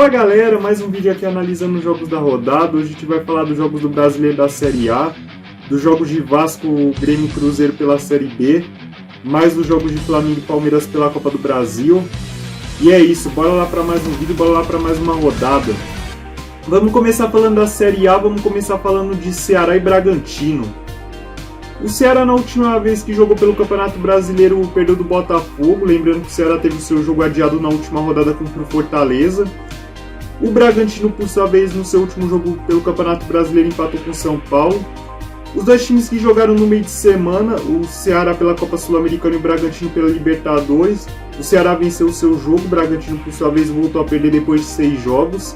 Fala galera, mais um vídeo aqui analisando os jogos da rodada. Hoje a gente vai falar dos jogos do Brasileiro da Série A, dos jogos de Vasco, Grêmio e Cruzeiro pela Série B, mais dos jogos de Flamengo e Palmeiras pela Copa do Brasil. E é isso, bora lá para mais um vídeo, bora lá para mais uma rodada. Vamos começar falando da Série A, vamos começar falando de Ceará e Bragantino. O Ceará, na última vez que jogou pelo Campeonato Brasileiro, perdeu do Botafogo. Lembrando que o Ceará teve o seu jogo adiado na última rodada contra o Fortaleza. O Bragantino, por sua vez, no seu último jogo pelo Campeonato Brasileiro, empatou com o São Paulo. Os dois times que jogaram no meio de semana, o Ceará pela Copa Sul-Americana e o Bragantino pela Libertadores. O Ceará venceu o seu jogo, o Bragantino, por sua vez, voltou a perder depois de 6 jogos.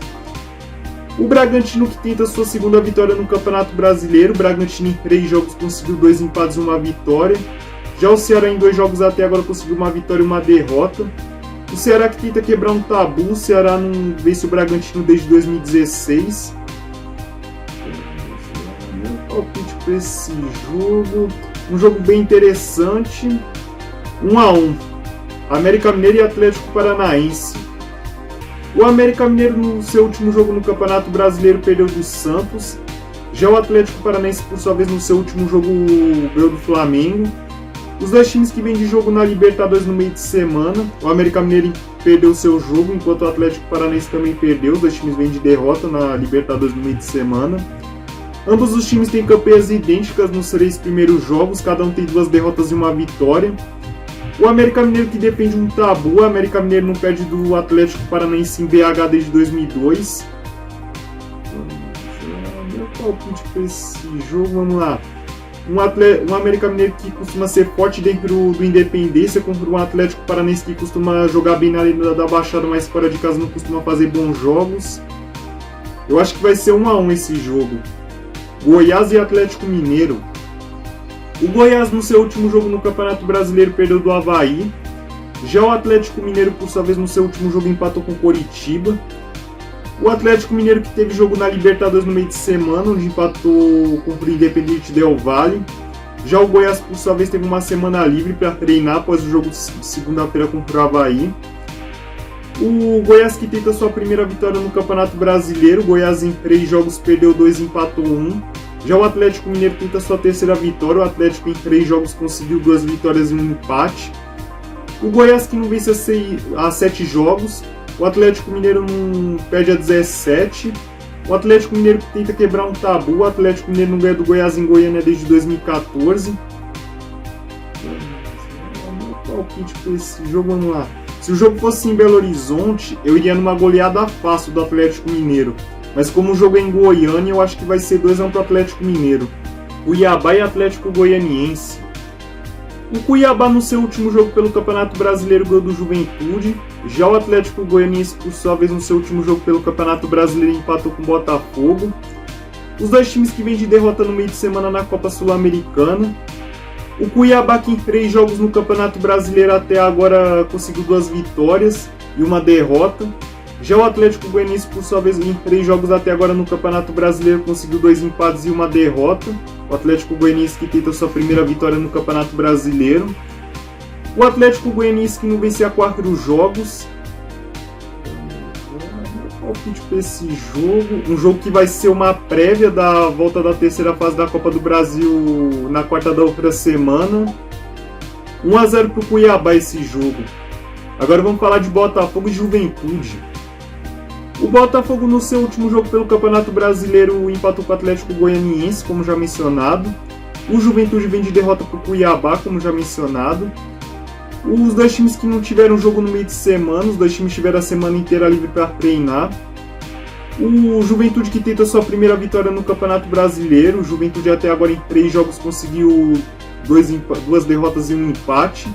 O Bragantino, que tenta sua segunda vitória no Campeonato Brasileiro. O Bragantino em 3 jogos conseguiu 2 empates e 1 vitória. Já o Ceará em 2 jogos até agora conseguiu 1 vitória e 1 derrota. O Ceará que tenta quebrar um tabu. O Ceará não vence o Bragantino desde 2016. Meu palpite para esse jogo. Um jogo bem interessante. 1-1. América Mineiro e Atlético Paranaense. O América Mineiro, no seu último jogo no Campeonato Brasileiro, perdeu do Santos. Já o Atlético Paranaense, por sua vez, no seu último jogo, ganhou do Flamengo. Os dois times que vêm de jogo na Libertadores no meio de semana. O América Mineiro perdeu o seu jogo, enquanto o Atlético Paranaense também perdeu. Os dois times vêm de derrota na Libertadores no meio de semana. Ambos os times têm campanhas idênticas nos 3 primeiros jogos. Cada um tem 2 derrotas e 1 vitória. O América Mineiro que depende de um tabu. O América Mineiro não perde do Atlético Paranaense em BH desde 2002. Meu palpite para esse jogo, vamos lá. Um América Mineiro que costuma ser forte dentro do Independência contra um Atlético Paranaense que costuma jogar bem na Arena da Baixada, mas fora de casa não costuma fazer bons jogos. Eu acho que vai ser 1-1 esse jogo. Goiás e Atlético Mineiro. O Goiás, no seu último jogo no Campeonato Brasileiro, perdeu do Avaí. Já o Atlético Mineiro, por sua vez, no seu último jogo, empatou com o Coritiba. O Atlético Mineiro, que teve jogo na Libertadores no meio de semana, onde empatou contra o Independiente Del Valle. Já o Goiás, por sua vez, teve uma semana livre para treinar após o jogo de segunda-feira contra o Avaí. O Goiás, que tenta sua primeira vitória no Campeonato Brasileiro. O Goiás, em 3 jogos, perdeu 2 e empatou 1. Já o Atlético Mineiro tenta sua terceira vitória. O Atlético em 3 jogos conseguiu 2 vitórias e 1 empate. O Goiás que não vence há 7 jogos. O Atlético Mineiro não perde a 17. O Atlético Mineiro que tenta quebrar um tabu. O Atlético Mineiro não ganha do Goiás em Goiânia desde 2014. Meu palpite para esse jogo, vamos lá. Se o jogo fosse em Belo Horizonte, eu iria numa goleada fácil do Atlético Mineiro. Mas como o jogo é em Goiânia, eu acho que vai ser 2-1 para o Atlético Mineiro. Cuiabá e Atlético Goianiense. O Cuiabá, no seu último jogo pelo Campeonato Brasileiro, ganhou do Juventude. Já o Atlético Goianiense, por sua vez, no seu último jogo pelo Campeonato Brasileiro, empatou com o Botafogo. Os dois times que vêm de derrota no meio de semana na Copa Sul-Americana. O Cuiabá, que em 3 jogos no Campeonato Brasileiro até agora conseguiu 2 vitórias e 1 derrota. Já o Atlético Goianiense, por sua vez, em 3 jogos até agora no Campeonato Brasileiro, conseguiu 2 empates e 1 derrota. O Atlético Goianiense que tenta sua primeira vitória no Campeonato Brasileiro. O Atlético Goianiense que não vencia 4 jogos. Palpite para esse jogo. Um jogo que vai ser uma prévia da volta da terceira fase da Copa do Brasil na quarta da outra semana. 1-0 para o Cuiabá esse jogo. Agora vamos falar de Botafogo e Juventude. O Botafogo, no seu último jogo pelo Campeonato Brasileiro, empatou com o Atlético Goianiense, como já mencionado. O Juventude vem de derrota para o Cuiabá, como já mencionado. Os dois times que não tiveram jogo no meio de semana, os dois times tiveram a semana inteira livre para treinar. O Juventude que tenta sua primeira vitória no Campeonato Brasileiro. O Juventude até agora em 3 jogos conseguiu 2 derrotas e 1 empate.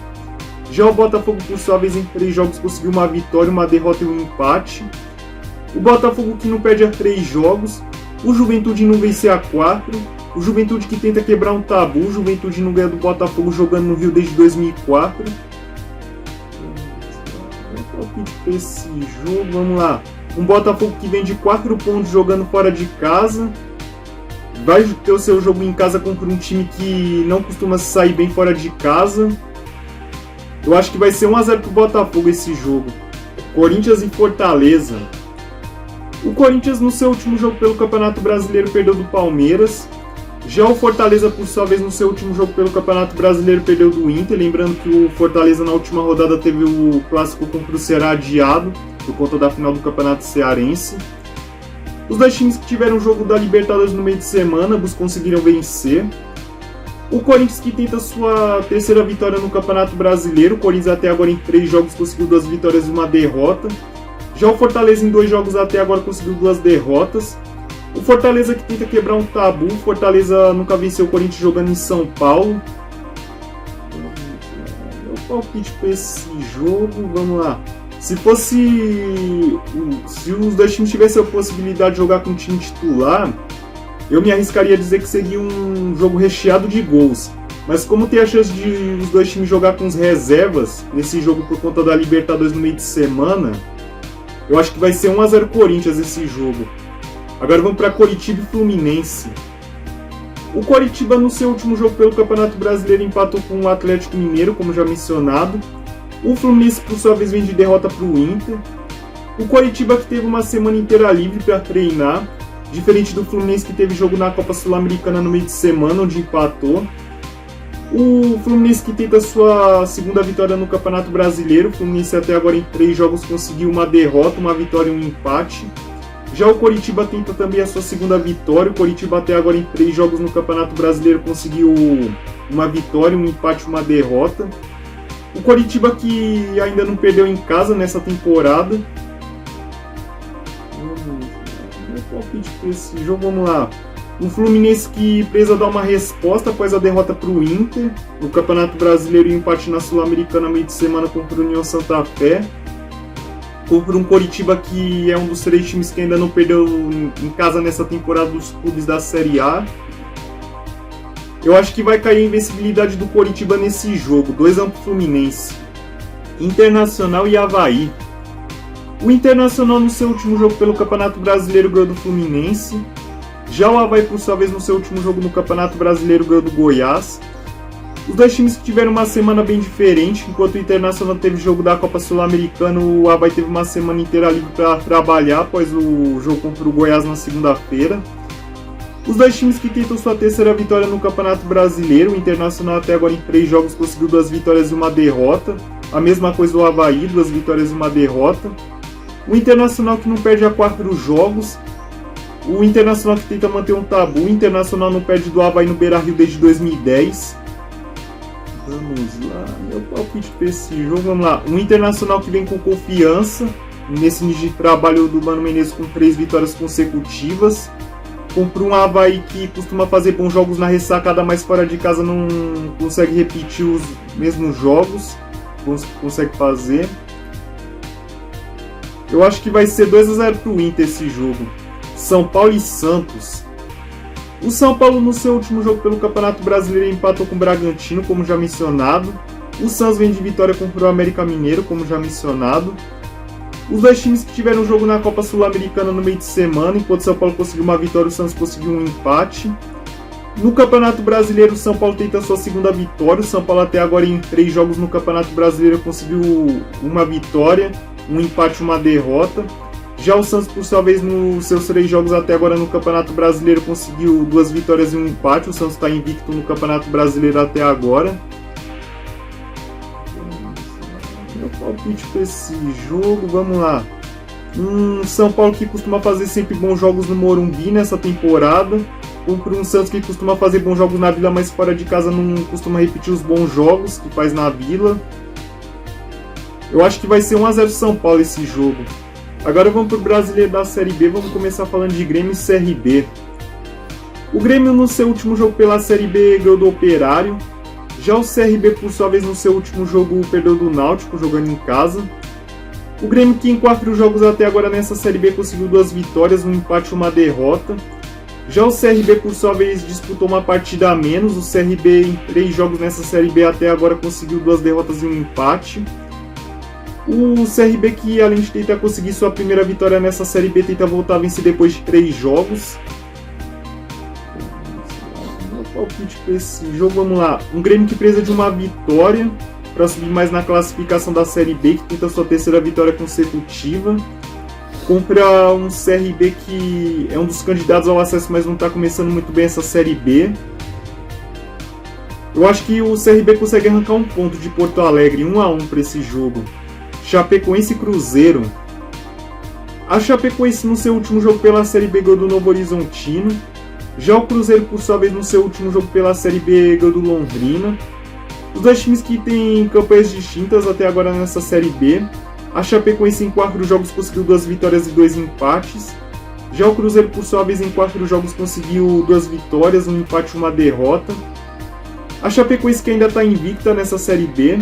Já o Botafogo, por sua vez, em 3 jogos conseguiu 1 vitória, 1 derrota e 1 empate. O Botafogo que não perde a 3 jogos. O Juventude não vence a 4. O Juventude que tenta quebrar um tabu. O Juventude não ganha do Botafogo jogando no Rio desde 2004. Palpite para esse jogo, vamos lá. Um Botafogo que vem de 4 pontos jogando fora de casa. Vai ter o seu jogo em casa contra um time que não costuma sair bem fora de casa. Eu acho que vai ser 1-0 pro Botafogo esse jogo. Corinthians e Fortaleza. O Corinthians, no seu último jogo pelo Campeonato Brasileiro, perdeu do Palmeiras. Já o Fortaleza, por sua vez, no seu último jogo pelo Campeonato Brasileiro, perdeu do Inter. Lembrando que o Fortaleza, na última rodada, teve o clássico contra o Ceará adiado, por conta da final do Campeonato Cearense. Os dois times que tiveram o jogo da Libertadores no meio de semana, ambos conseguiram vencer. O Corinthians, que tenta sua terceira vitória no Campeonato Brasileiro. O Corinthians até agora em 3 jogos conseguiu 2 vitórias e 1 derrota. Já o Fortaleza em 2 jogos até agora conseguiu 2 derrotas. O Fortaleza que tenta quebrar um tabu. O Fortaleza nunca venceu o Corinthians jogando em São Paulo. Meu palpite para esse jogo, vamos lá. Se os dois times tivessem a possibilidade de jogar com o time titular, eu me arriscaria a dizer que seria um jogo recheado de gols. Mas como tem a chance de os dois times jogar com os reservas nesse jogo por conta da Libertadores no meio de semana, eu acho que vai ser 1-0 Corinthians esse jogo. Agora vamos para Coritiba e Fluminense. O Coritiba, no seu último jogo pelo Campeonato Brasileiro, empatou com o Atlético Mineiro, como já mencionado. O Fluminense, por sua vez, vem de derrota para o Inter. O Coritiba, que teve uma semana inteira livre para treinar, diferente do Fluminense, que teve jogo na Copa Sul-Americana no meio de semana, onde empatou. O Fluminense, que tenta sua segunda vitória no Campeonato Brasileiro. O Fluminense até agora em 3 jogos conseguiu uma derrota, uma vitória e um empate. Já o Coritiba tenta também a sua segunda vitória. O Coritiba até agora em 3 jogos no Campeonato Brasileiro conseguiu uma vitória, um empate e uma derrota. O Coritiba que ainda não perdeu em casa nessa temporada. Meu palpite para esse jogo, vamos lá. O Fluminense que precisa dar uma resposta após a derrota para o Inter no Campeonato Brasileiro e empate na Sul-Americana meio de semana contra o União Santa Fé. Contra um Coritiba que é um dos 3 times que ainda não perdeu em casa nessa temporada dos clubes da Série A. Eu acho que vai cair a invencibilidade do Coritiba nesse jogo. 2-1 pro Fluminense. Internacional e Avaí. O Internacional, no seu último jogo pelo Campeonato Brasileiro, ganhou do Fluminense. Já o Avaí, por sua vez, no seu último jogo no Campeonato Brasileiro, ganhou do Goiás. Os dois times que tiveram uma semana bem diferente. Enquanto o Internacional teve jogo da Copa Sul-Americana, o Avaí teve uma semana inteira livre para trabalhar após o jogo contra o Goiás na segunda-feira. Os dois times que tentam sua terceira vitória no Campeonato Brasileiro. O Internacional até agora em 3 jogos conseguiu 2 vitórias e 1 derrota. A mesma coisa do Avaí, 2 vitórias e 1 derrota. O Internacional que não perde há 4 jogos. O Internacional que tenta manter um tabu. O Internacional não perde do Avaí no Beira-Rio desde 2010. Vamos lá, meu palpite para esse jogo, vamos lá. Um Internacional que vem com confiança nesse início de trabalho do Mano Menezes com 3 vitórias consecutivas. Compra um Avaí que costuma fazer bons jogos na ressacada, mas fora de casa não consegue repetir os mesmos jogos. Consegue fazer. Eu acho que vai ser 2-0 para o Inter esse jogo. São Paulo e Santos. O São Paulo, no seu último jogo pelo Campeonato Brasileiro, empatou com o Bragantino, como já mencionado. O Santos vem de vitória contra o América Mineiro, como já mencionado. Os dois times que tiveram jogo na Copa Sul-Americana no meio de semana, enquanto o São Paulo conseguiu uma vitória, o Santos conseguiu um empate. No Campeonato Brasileiro, o São Paulo tenta a sua segunda vitória. O São Paulo até agora em 3 jogos no Campeonato Brasileiro conseguiu uma vitória, um empate e uma derrota. Já o Santos, por sua vez, nos seus 3 jogos até agora no Campeonato Brasileiro, conseguiu 2 vitórias e um empate. O Santos está invicto no Campeonato Brasileiro até agora. Meu palpite para esse jogo, vamos lá. São Paulo que costuma fazer sempre bons jogos no Morumbi nessa temporada. Contra um Santos que costuma fazer bons jogos na Vila, mas fora de casa não costuma repetir os bons jogos que faz na Vila. Eu acho que vai ser 1-0 São Paulo esse jogo. Agora vamos para o Brasileiro da Série B, vamos começar falando de Grêmio e CRB. O Grêmio, no seu último jogo pela Série B, ganhou do Operário. Já o CRB, por sua vez, no seu último jogo, perdeu do Náutico, jogando em casa. O Grêmio, que em 4 jogos até agora nessa Série B, conseguiu 2 vitórias, um empate e uma derrota. Já o CRB, por sua vez, disputou uma partida a menos. O CRB, em 3 jogos nessa Série B, até agora conseguiu 2 derrotas e um empate. O CRB, que além de tentar conseguir sua primeira vitória nessa Série B, tenta voltar a vencer depois de 3 jogos. Meu palpite para esse jogo, vamos lá. Um Grêmio que precisa de uma vitória para subir mais na classificação da Série B, que tenta sua terceira vitória consecutiva. contra um CRB que é um dos candidatos ao acesso, mas não está começando muito bem essa Série B. Eu acho que o CRB consegue arrancar um ponto de Porto Alegre, 1-1 para esse jogo. Chapecoense e Cruzeiro. A Chapecoense no seu último jogo pela Série B ganhou do Novo Horizontino. Já o Cruzeiro, por sua vez, no seu último jogo pela Série B ganhou do Londrina. Os dois times que têm campanhas distintas até agora nessa Série B. A Chapecoense em 4 jogos conseguiu 2 vitórias e 2 empates. Já o Cruzeiro, por sua vez, em 4 jogos conseguiu 2 vitórias, um empate e uma derrota. A Chapecoense que ainda está invicta nessa Série B.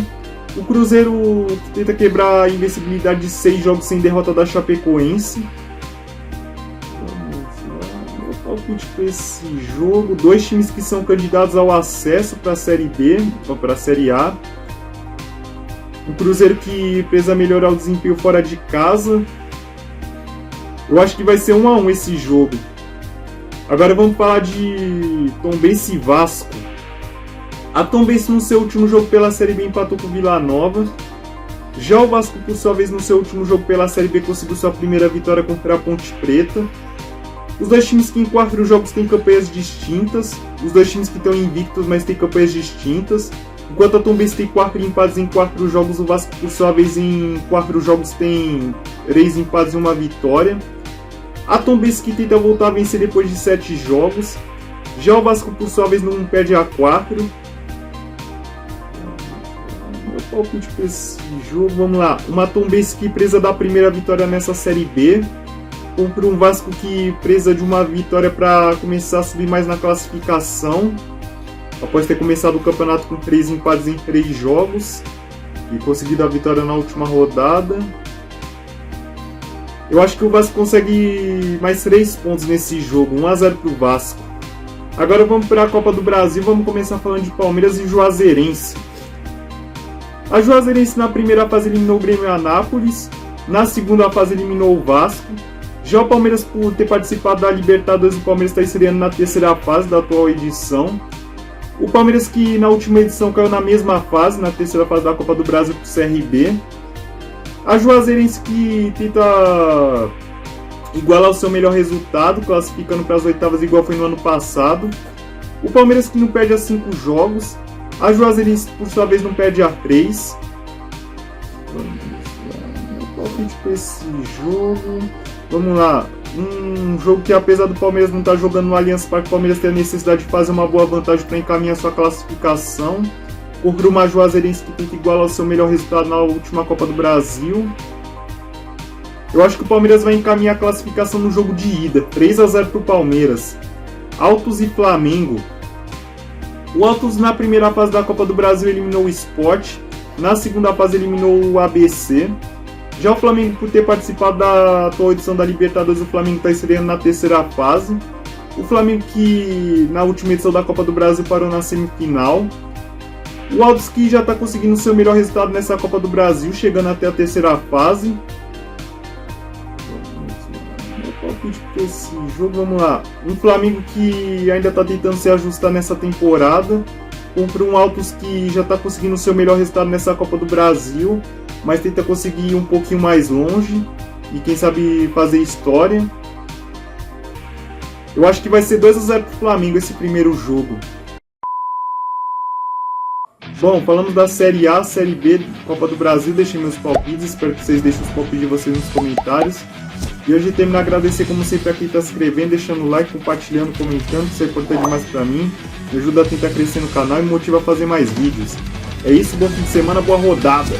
O Cruzeiro que tenta quebrar a invencibilidade de 6 jogos sem derrota da Chapecoense. Meu palpite para esse jogo. 2 times que são candidatos ao acesso para a Série B, ou para a Série A. O Cruzeiro que precisa melhorar o desempenho fora de casa. Eu acho que vai ser 1-1 esse jogo. Agora vamos falar de Tombense e Vasco. A Tombense no seu último jogo pela Série B empatou com o Vila Nova. Já o Vasco, por sua vez, no seu último jogo pela Série B conseguiu sua primeira vitória contra a Ponte Preta. Os dois times que em 4 jogos têm campanhas distintas. Os dois times que estão invictos, mas têm campanhas distintas. Enquanto a Tombense tem 4 empates em 4 jogos, o Vasco, por sua vez, em 4 jogos tem 3 empates e 1 vitória. A Tombense que tenta voltar a vencer depois de 7 jogos. Já o Vasco, por sua vez, não perde a 4. Meu palpite para esse jogo, vamos lá. Uma Tombense que precisa da primeira vitória nessa Série B. Contra um Vasco que precisa de uma vitória para começar a subir mais na classificação. Após ter começado o campeonato com 3 empates em 3 jogos e conseguido a vitória na última rodada. Eu acho que o Vasco consegue mais 3 pontos nesse jogo, 1-0 para o Vasco. Agora vamos para a Copa do Brasil, vamos começar falando de Palmeiras e Juazeirense. A Juazeirense na primeira fase eliminou o Grêmio e Anápolis, na segunda fase eliminou o Vasco. Já o Palmeiras, por ter participado da Libertadores, o Palmeiras está estreando na terceira fase da atual edição. O Palmeiras que na última edição caiu na mesma fase, na terceira fase da Copa do Brasil com o CRB. A Juazeirense que tenta igualar o seu melhor resultado, classificando para as oitavas igual foi no ano passado. O Palmeiras que não perde a 5 jogos. A Juazeirense, por sua vez, não perde a 3. Meu palpite para esse jogo. Vamos lá. Um jogo que, apesar do Palmeiras não estar jogando no Allianz Parque, o Palmeiras tem a necessidade de fazer uma boa vantagem para encaminhar sua classificação. Contra uma Juazeirense que tenta igualar o seu melhor resultado na última Copa do Brasil. Eu acho que o Palmeiras vai encaminhar a classificação no jogo de ida. 3-0 para o Palmeiras. Altos e Flamengo. O Altos na primeira fase da Copa do Brasil eliminou o Sport. Na segunda fase eliminou o ABC. Já o Flamengo, por ter participado da atual edição da Libertadores, o Flamengo está estreando na terceira fase. O Flamengo que na última edição da Copa do Brasil parou na semifinal. O Altos que já está conseguindo o seu melhor resultado nessa Copa do Brasil, chegando até a terceira fase. Meu palpite para esse jogo, vamos lá. Um Flamengo que ainda está tentando se ajustar nessa temporada. Contra um Altos que já está conseguindo o seu melhor resultado nessa Copa do Brasil, mas tenta conseguir ir um pouquinho mais longe e quem sabe fazer história. Eu acho que vai ser 2-0 para o Flamengo esse primeiro jogo. Bom, falamos da Série A, Série B, Copa do Brasil, deixei meus palpites, espero que vocês deixem os palpites de vocês nos comentários. E hoje termino a agradecer como sempre a quem está se inscrevendo, deixando o like, compartilhando, comentando, isso é importante demais para mim. Me ajuda a tentar crescer no canal e me motiva a fazer mais vídeos. É isso, bom fim de semana, boa rodada!